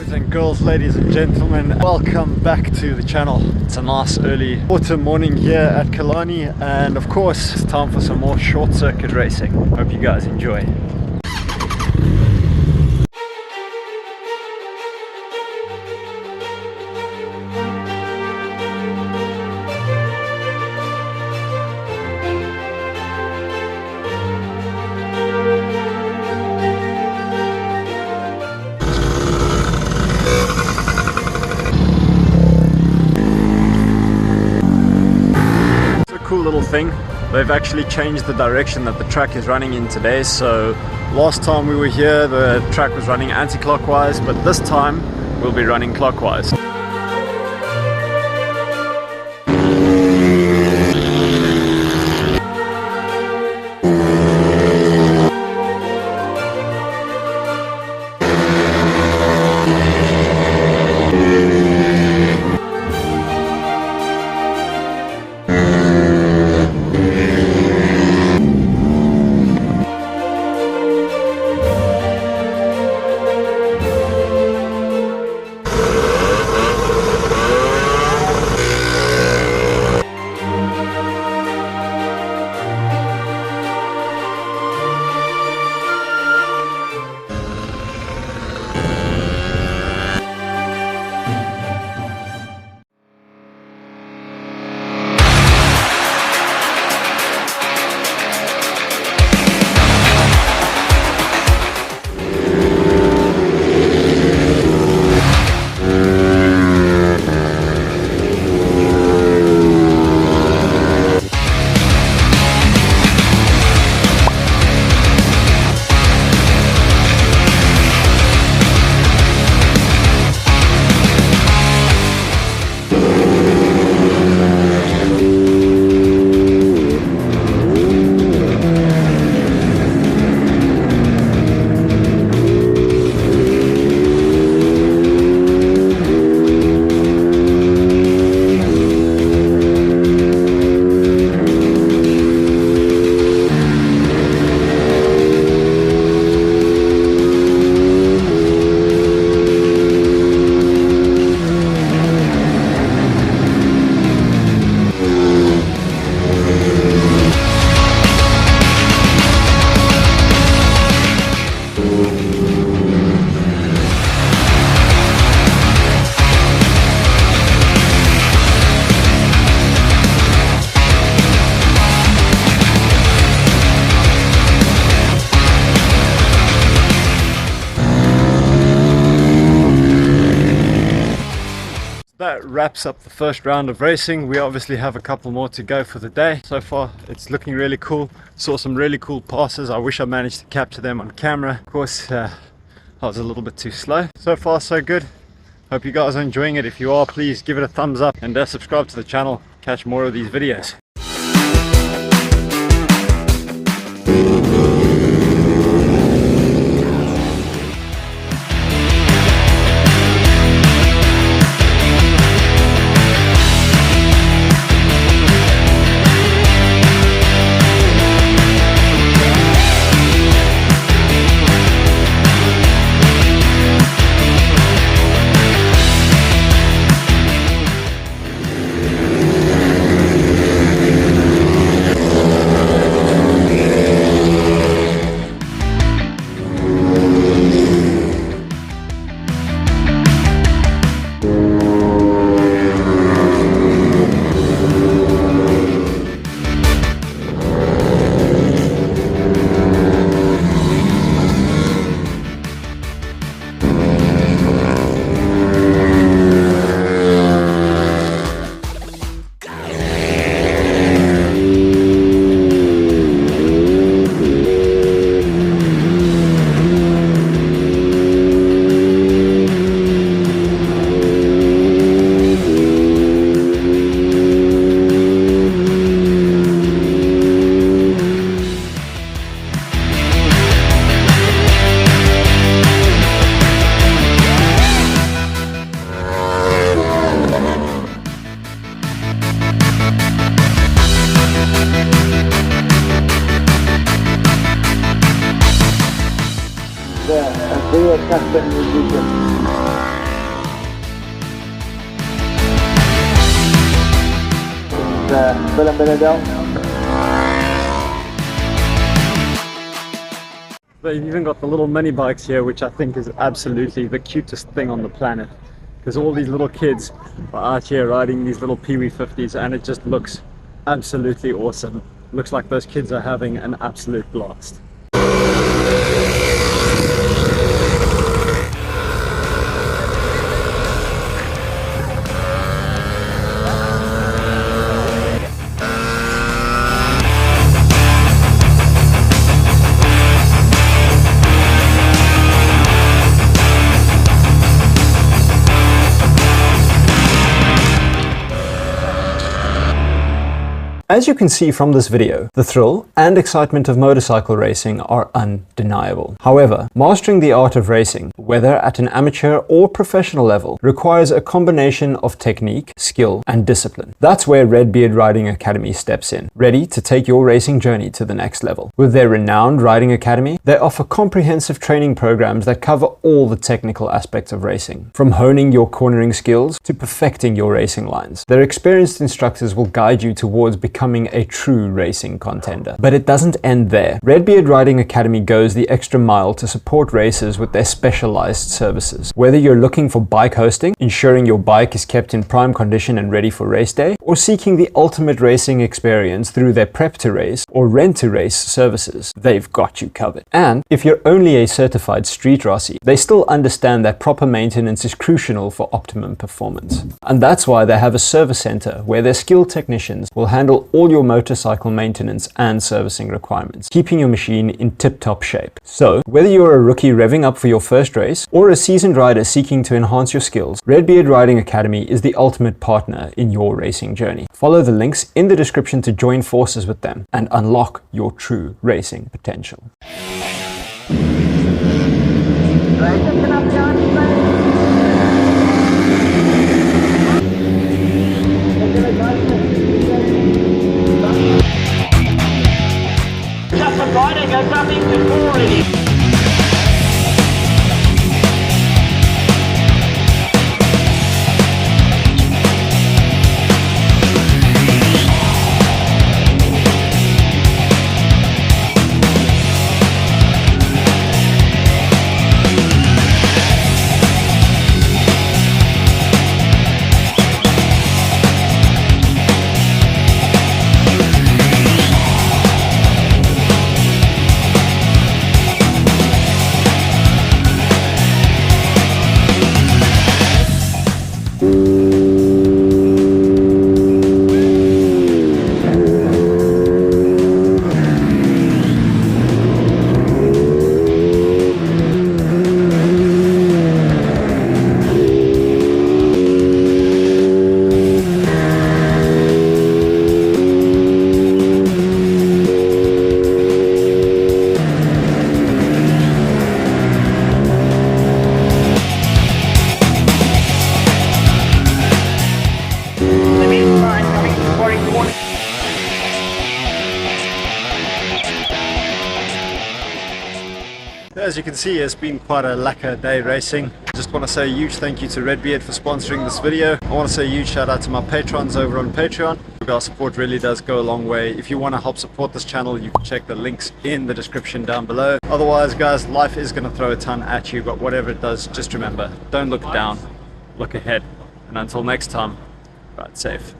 Boys and girls, ladies and gentlemen, welcome back to the channel. It's a nice early autumn morning here at Killarney, and of course it's time for some more short circuit racing. Hope you guys enjoy. Cool little thing, they've actually changed the direction that the track is running in today. So last time we were here the track was running anti-clockwise, but this time we'll be running clockwise. That wraps up the first round of racing. We obviously have a couple more to go for the day. So far it's looking really cool. Saw some really cool passes. I wish I managed to capture them on camera. Of course I was a little bit too slow. So far so good. Hope you guys are enjoying it. If you are, please give it a thumbs up and subscribe to the channel. Catch more of these videos. there, and they are captain musicians. They've even got the little mini bikes here, which I think is absolutely the cutest thing on the planet, because all these little kids are out here riding these little Pee-wee 50s, and it just looks absolutely awesome. Looks like those kids are having an absolute blast. As you can see from this video, the thrill and excitement of motorcycle racing are undeniable. However, mastering the art of racing, whether at an amateur or professional level, requires a combination of technique, skill, and discipline. That's where Redbeard Riding Academy steps in, ready to take your racing journey to the next level. With their renowned riding academy, they offer comprehensive training programs that cover all the technical aspects of racing, from honing your cornering skills to perfecting your racing lines. Their experienced instructors will guide you towards becoming a true racing contender. But it doesn't end there. Redbeard Riding Academy goes the extra mile to support racers with their specialized services. Whether you're looking for bike hosting, ensuring your bike is kept in prime condition and ready for race day, or seeking the ultimate racing experience through their prep to race or rent to race services, they've got you covered. And if you're only a certified street Rossi, they still understand that proper maintenance is crucial for optimum performance. And that's why they have a service center where their skilled technicians will handle all your motorcycle maintenance and servicing requirements, keeping your machine in tip-top shape. So, whether you're a rookie revving up for your first race, or a seasoned rider seeking to enhance your skills, Redbeard Riding Academy is the ultimate partner in your racing journey. Follow the links in the description to join forces with them and unlock your true racing potential. Riding has nothing to pour in it. As you can see, it's been quite a lacquer day racing. I just want to say a huge thank you to Redbeard for sponsoring this video. I want to say a huge shout out to my patrons over on Patreon. Our support really does go a long way. If you want to help support this channel, you can check the links in the description down below. Otherwise, guys, life is going to throw a ton at you, but whatever it does, just remember, don't look down, look ahead. And until next time, ride safe.